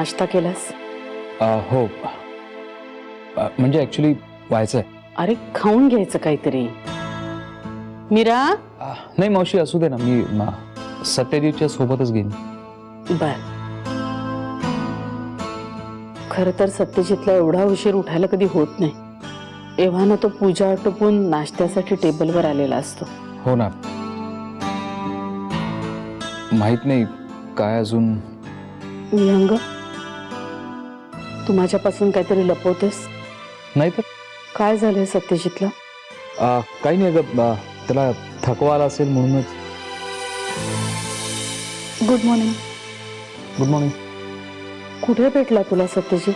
नाश्ता केलास? हो, म्हणजे ॲक्च्युली व्हायचंय. अरे खाऊन घ्यायचं काहीतरी. मीरा. नाही मावशी, असू दे ना, मी सत्यजितच्या सोबतच घेईन. बर. खरं तर सत्यजितला एवढा उशीर उठायला कधी होत नाही. एव्हाना तो पूजा आटोपून नाश्त्यासाठी टेबलवर आलेला असतो. हो ना, माहित नाही काय अजून. विहंग, तू माझ्यापासून काहीतरी लपवतेस? नाही तर काय झालंय सत्यजितला? काही नाही ग, त्याला थकवा आला असेल म्हणूनच. Good morning. Good morning. कुठे भेटला तुला सत्यजित?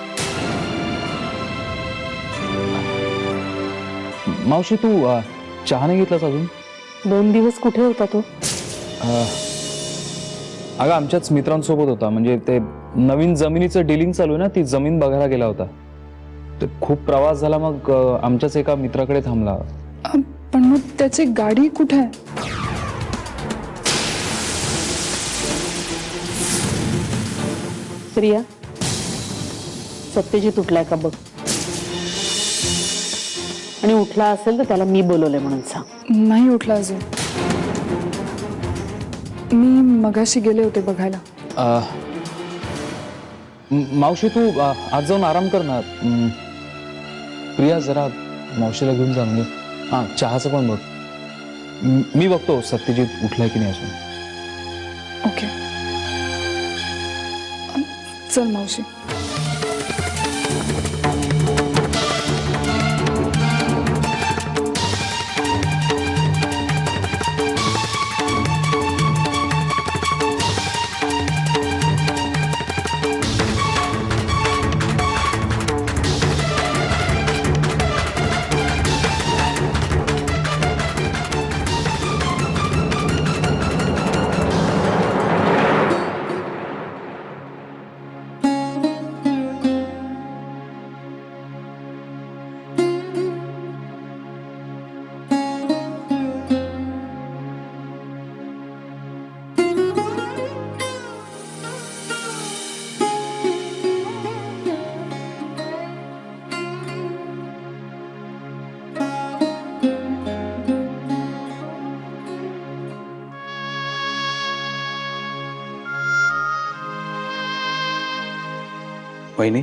मावशी, तू चहा नाही घेतलास अजून? 2 दिवस कुठे होता तो? अगं आमच्याच मित्रांसोबत होता. म्हणजे ते नवीन जमिनीचं डीलिंग चालू आहे ना, ती जमीन बघायला गेला होता. ते खूप प्रवास झाला, मग आमच्याच एका मित्राकडे थांबला. पण मग त्याची गाडी कुठे आहे? प्रिया, सत्यजित उठलाय का बघ. आणि उठला असेल तर त्याला मी बोलवलंय म्हणून सांग. नाही उठला अजून. मी मगाशी गेले होते बघायला. मावशी, तू आज जाऊन आराम कर ना. प्रिया, जरा मावशीला घेऊन जा. म्हणजे चहाचं पण बघ. मी बघतो सत्यजित उठलाय की नाही अजून. ओके, चल मावशी. वहिनी,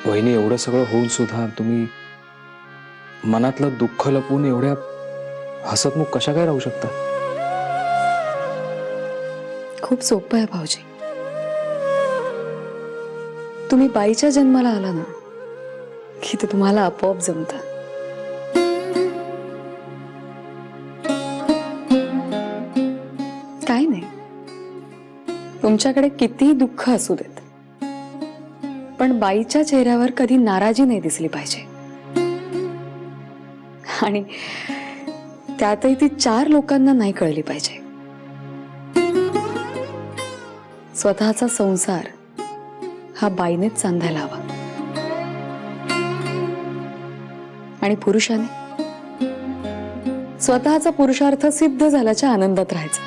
वहिनी, एवढं सगळं होऊन सुद्धा तुम्ही मनातलं दुःख लपवून एवढ्या हसतमुख कशा काय राहू शकता? खूप सोपं आहे भाऊजी. तुम्ही बाईच्या जन्माला आला ना की ते तुम्हाला आपोआप जमतं. काय नाही, तुमच्याकडे कितीही दुःख असू देत, पण बाईच्या चेहऱ्यावर कधी नाराजी नाही दिसली पाहिजे. आणि त्यातही ती 4 लोकांना नाही कळली पाहिजे. स्वतःचा संसार हा बाईनेच सांधायला हवा. आणि पुरुषाने स्वतःचा पुरुषार्थ सिद्ध झाल्याच्या आनंदात राहायचा.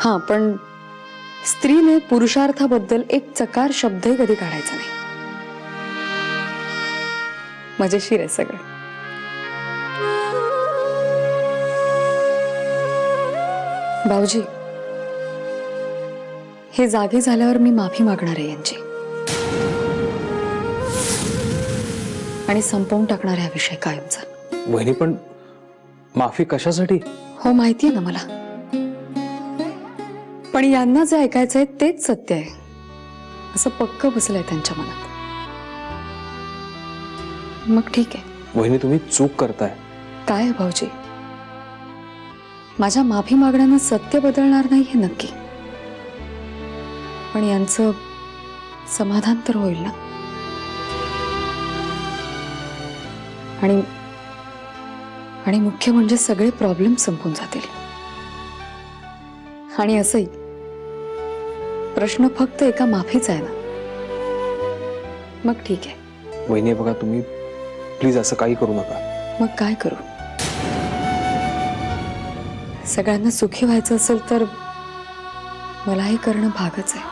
हा, पण स्त्रीने पुरुषार्थाबद्दल एक चकार शब्दही कधी काढायचा नाही. मजेशीर आहे सगळं. भाऊजी, हे जागे झाल्यावर मी माफी मागणार आहे यांची, आणि संपवून टाकणार हा विषय कायमचा. वहिनी, पण माफी कशासाठी? हो, माहितीये ना मला, पण यांना जे ऐकायचंय तेच सत्य आहे असं पक्क बसलंय त्यांच्या मनात. मग ठीक आहे. वहिनी, तुम्ही चूक करताय. काय आहे भाऊजी, माझ्या माफी मागण्यानं सत्य बदलणार नाही हे नक्की, पण यांचं समाधान तर होईल ना. आणि मुख्य म्हणजे सगळे प्रॉब्लेम संपून जातील. आणि असंही प्रश्न फक्त एका माफीचा आहे ना. मग ठीक आहे. वहिनी, बघा, तुम्ही प्लीज असं काही करू नका. मग काय करू? सगळ्यांना सुखी व्हायचं असेल तर मला हे करणं भागच आहे.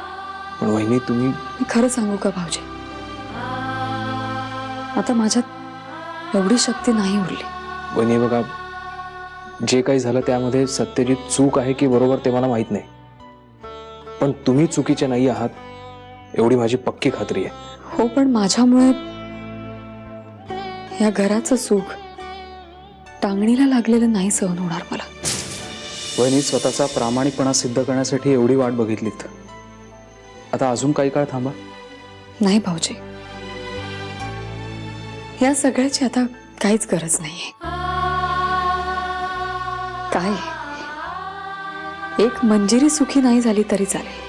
पण वहिनी तुम्ही मी खरं सांगू का भाऊजी, आता माझ्यात एवढी शक्ती नाही उरली. वहिनी बघा, जे काही झालं त्यामध्ये सत्यजित चूक आहे की बरोबर ते मला माहित नाही, पण तुम्ही चुकीचे नाही आहात एवढी माझी पक्की खात्री आहे. हो, पण माझ्यामुळे या घराचं सुख टांगणीला लागलेलं नाही सहन होणार मला. वहिनी स्वतःचा प्रामाणिकपणा सिद्ध करण्यासाठी एवढी वाट बघितलीत, आता अजून काही काळ थांबा. नाही भाऊजी, या सगळ्याची आता काहीच गरज नाहीये. काय एक मंजिरी सुखी नाही झाली तरी चालेल,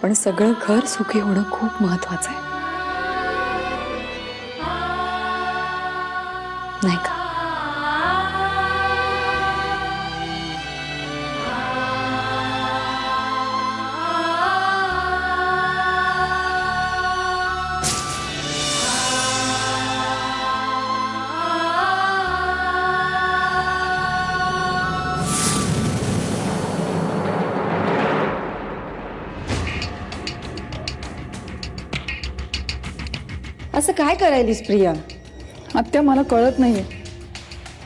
पण सगळं घर सुखी होणं खूप महत्वाचं आहे, नाही का? असं काय करायलीस प्रिया? आत्या, मला कळत नाहीये.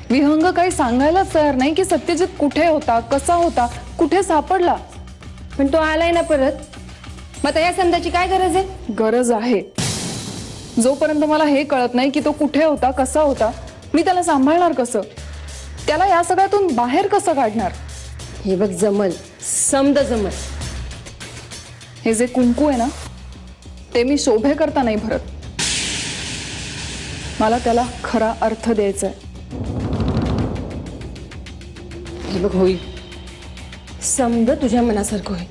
विहंग काही सांगायलाच तयार नाही की सत्यजित कुठे होता, कसा होता, कुठे सापडला. पण तो आलाय ना परत, मग आता या संध्याची काय गरज आहे? गरज आहे. जोपर्यंत मला हे कळत नाही की तो कुठे होता, कसा होता, मी त्याला सांभाळणार कसं? त्याला या सगळ्यातून बाहेर कसं काढणार? हे बघ, जमल, समद जमल. हे जे कुंकू आहे ना, ते मी शोभे करता नाही भरत. मला त्याला खरा अर्थ द्यायचा आहे. हे बघ, होईल, समद तुझ्या मनासारखं होईल.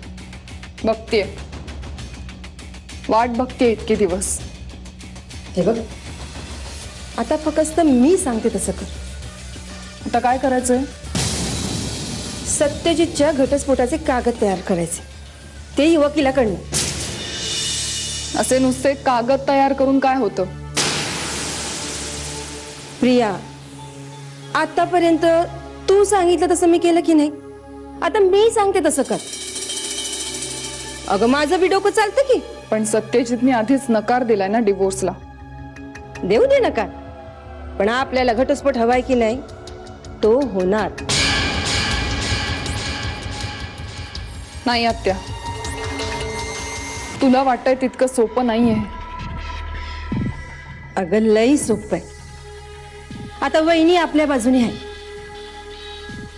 बघतेय, वाट बघतेय इतके दिवस. हे बघ, आता फक्त मी सांगते तसं कर. आता काय करायचंय? सत्यजितच्या घटस्फोटाचे कागद तयार करायचे, तेही वकिलाकडनं. असे नुसते कागद तयार करून काय होतं? प्रिया, आतापर्यंत तू सांगितलं तसं मी केलं की नाही? आता मी सांगते तसं कर. अगं, माझं बी डोकं चालतं की. पण सत्यजितने आधीच नकार दिलाय ना डिवोर्सला. देऊ दे नका, पण आपल्याला घटस्फोट हवाय की नाही, तो होणार. नाही आत्या, तुला वाटतंय तितकं सोपं नाहीये. अगं, लई सोपं आहे. आता वहिनी आपल्या बाजूने आहे,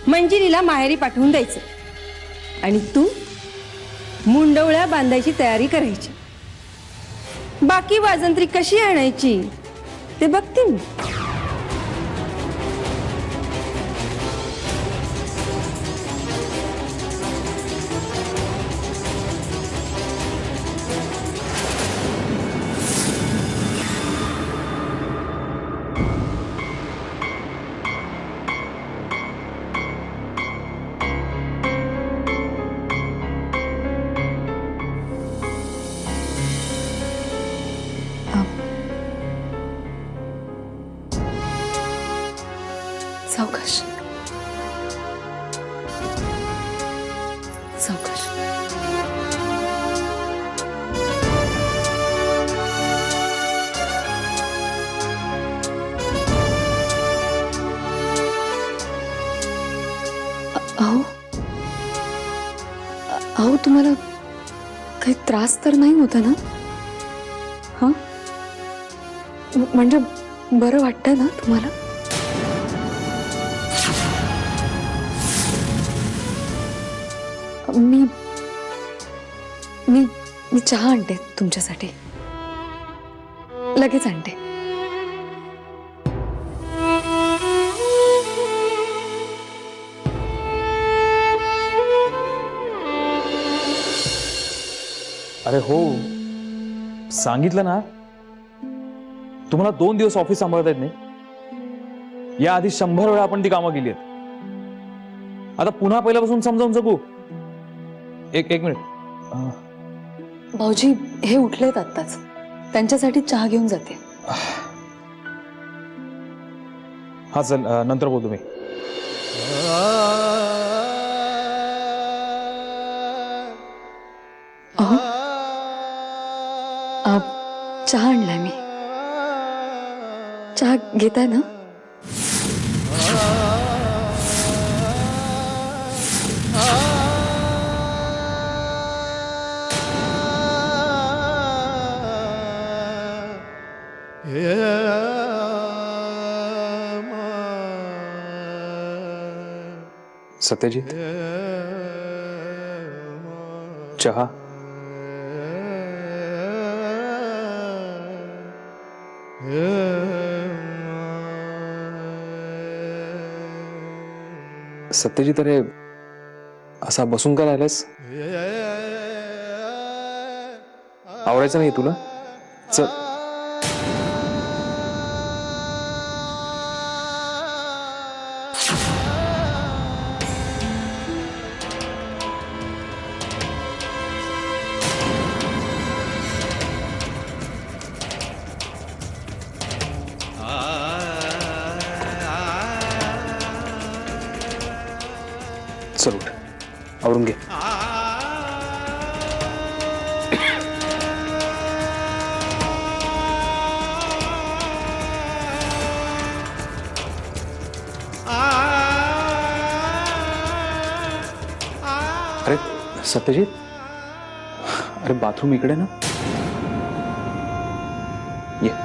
मंजिरीला माहेरी पाठवून द्यायचं आणि तू मुंडवळ्या बांधायची तयारी करायची. बाकी वाजंत्री कशी आणायची ते बघते मी. सावकाश सावकाश. अहो अहो, तुम्हाला काही त्रास तर नाही होता ना? हा, म्हणजे बरं वाटतंय ना तुम्हाला? मी मी मी चहा आणते तुमच्यासाठी, लगेच आणते. अरे हो, सांगितलं ना तुम्हाला 2 दिवस ऑफिस सांभाळता येत नाही. या आधी 100 वेळा आपण ती कामं केली आहेत. आता पुन्हा पहिल्यापासून समजावून जगू. एक मिनिट. भाऊजी हे उठलेत आत्ताच, त्यांच्यासाठी चहा घेऊन जाते. हा चल, नंतर बोलतो मी. चहा आणलाय मी. चहा घेताय ना? सत्यजित, चहा. सत्यजित, अरे असा बसून का राहिलास? आवडायचं नाही तुला? चल. चल उठ, आवरून घे. अरे सत्यजित, अरे बाथरूम इकडे ना. ये.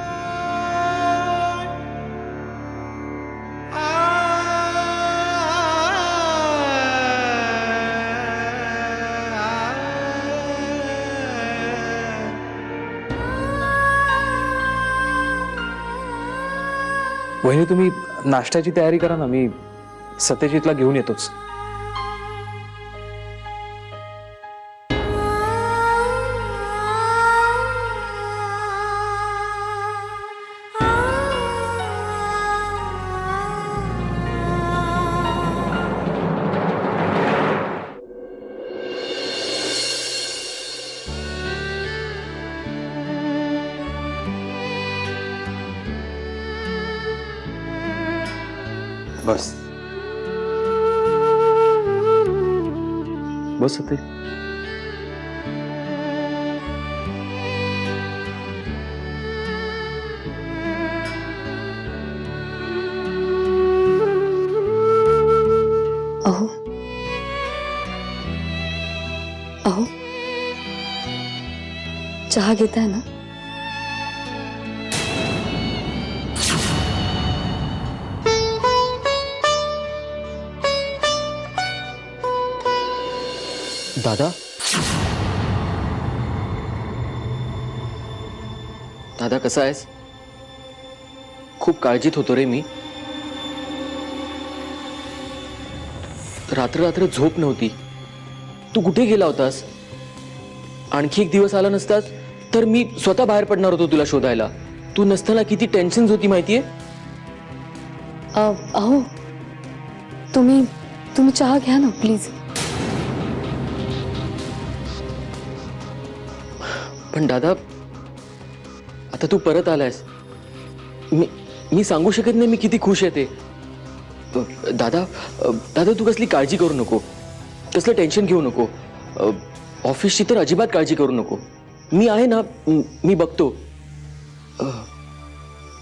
वहिनी, तुम्ही नाश्त्याची तयारी करा ना, मी सत्यजितला घेऊन येतोच. बस बस सत्यजित. अहो अहो, चहा घेताय ना? दादा, दादा कसा आहेस? खूप काळजीत होतो रे मी. रात्र रात्र झोप नव्हती. तू कुठे गेला होतास? आणखी एक दिवस आला नसतास तर मी स्वतः बाहेर पडणार होतो तुला शोधायला. तू नसताना किती टेन्शन होती माहितीये? अहो, तुम्ही चहा घ्या ना प्लीज. पण दादा, आता तू परत आलायस. मी सांगू शकत नाही मी किती खुश आहे ते. दादा दादा, तू कसली काळजी करू नको, कसलं टेन्शन घेऊ नको. ऑफिसची तर अजिबात काळजी करू नको. मी आहे ना, मी बघतो.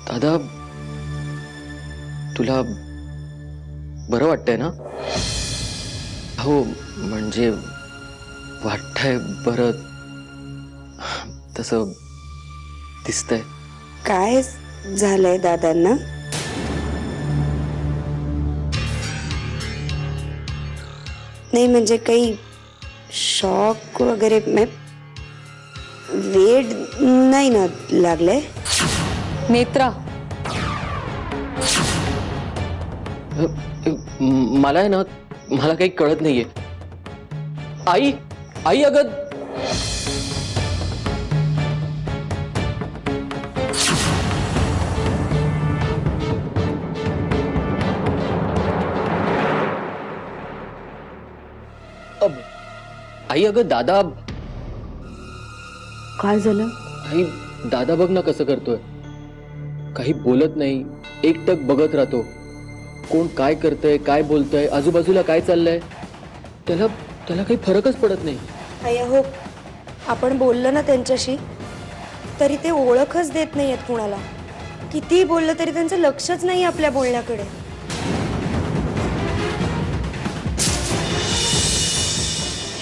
दादा, तुला बरं वाटतंय ना? हो, म्हणजे वाटतंय बरं, तसं दिसतंय. काय झालंय दादांना? नाही म्हणजे काही शॉक वगैरे, वेड नाही ना लागलंय? नेत्रा, मला आहे ना, मला काही कळत नाहीये. आई आई, अगं आई, अगं दादा. काय झालं? आई, दादा बघ ना कसं करतोय. काही बोलत नाही, एकटक बघत राहतो. कोण काय करतंय, काय बोलतंय, आजूबाजूला काय चाललंय, त्याला काही फरकच पडत नाही. अय्या हो, आपण बोललो ना त्यांच्याशी, तरी ते ओळखच देत नाहीयेत कुणाला. कितीही बोललं तरी त्यांचं लक्षच नाही आपल्या बोलण्याकडे.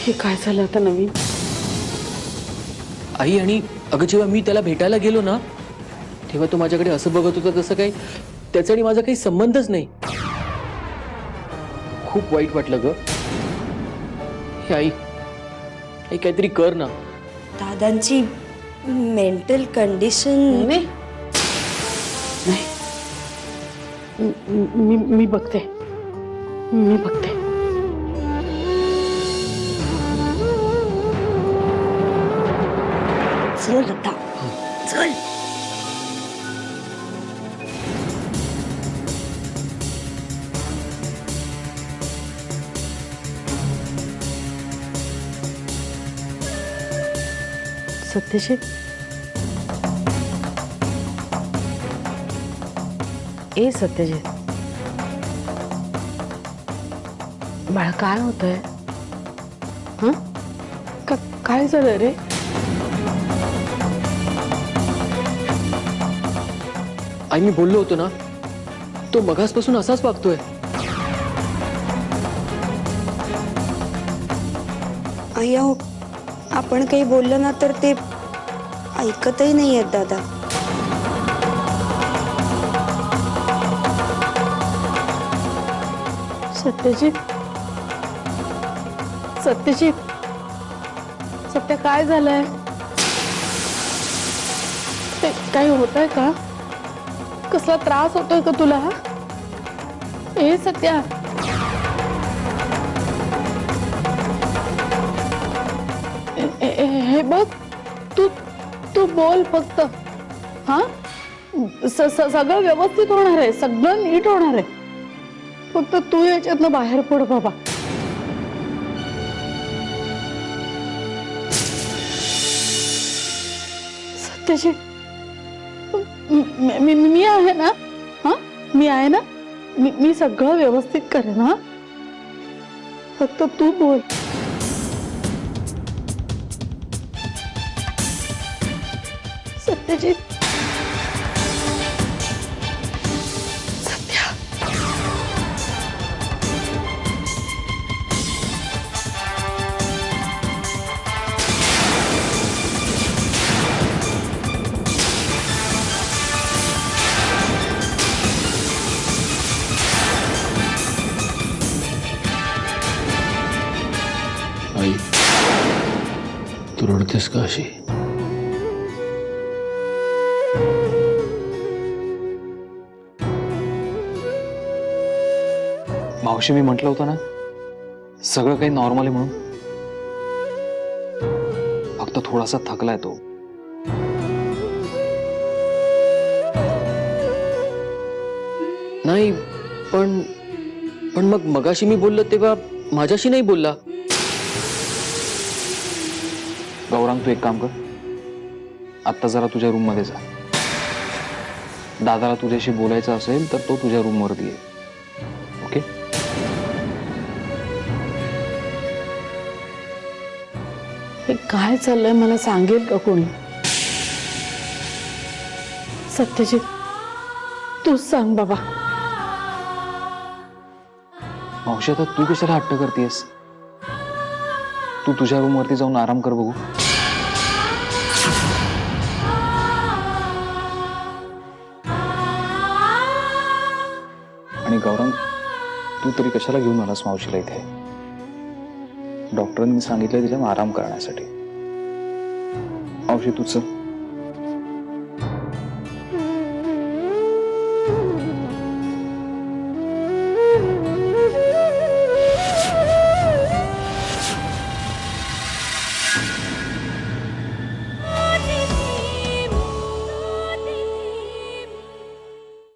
हे काय झालं आता नवीन? आई, आणि अगं जेव्हा मी त्याला भेटायला गेलो ना तेव्हा तो माझ्याकडे असं बघत होता जसं काही त्याचा आणि माझा काही संबंधच नाही. खूप वाईट वाटलं ग. हे आई, आई काहीतरी कर ना. दादांची मेंटल कंडिशन. नाही नाही. मी बघते. मी बघते. चल आता चल. सत्यजित, ए सत्यजित, बाळा काय होतंय? हं? काय झालं रे? आई, मी बोललो होतो ना, तो मगासपासून असाच वागतोय. आई अहो, आपण काही बोललं ना तर ते ऐकतही नाही आहेत दादा. सत्यजित, सत्यजित, सत्य काय झालंय? ते काही होतंय का? कसला त्रास होतोय का तुला? ए सत्या, हे बघ, तू बोल फक्त. हा, सगळं व्यवस्थित होणार आहे, सगळं नीट होणार आहे. फक्त तू याच्यातनं बाहेर पड बाबा. सत्यजित, मी आहे ना? हा, मी आहे ना? मी सगळं व्यवस्थित करेन. हा, फक्त तू बोल. सत्यजित, सत्या, आई, तू रडतेस का अशी? मावशी, मी म्हटलं होतं ना सगळं काही नॉर्मल आहे म्हणून. फक्त थोडासा थकलाय तो. नाही, पण पण मग मगाशी मी बोललो तेव्हा माझ्याशी नाही बोलला. गौरांग, तू एक काम कर, आत्ता जरा तुझ्या रूम मध्ये जा. दादाला तुझ्याशी बोलायचं असेल तर तो तुझ्या रूम वरती आहे. ओके? हे काय चाललंय मला सांगेल का कोणी? सत्यजित, तूच सांग बाबा. मावशी, आता तू कशाला हट्ट करतेस? तू तुझ्या रूम वरती जाऊन आराम कर बघू. आणि गौरंग, तू तरी कशाला घेऊन आलास मावशीला इथे? डॉक्टरांनी सांगितलं तिला आराम करण्यासाठी. मावशी, तू चल.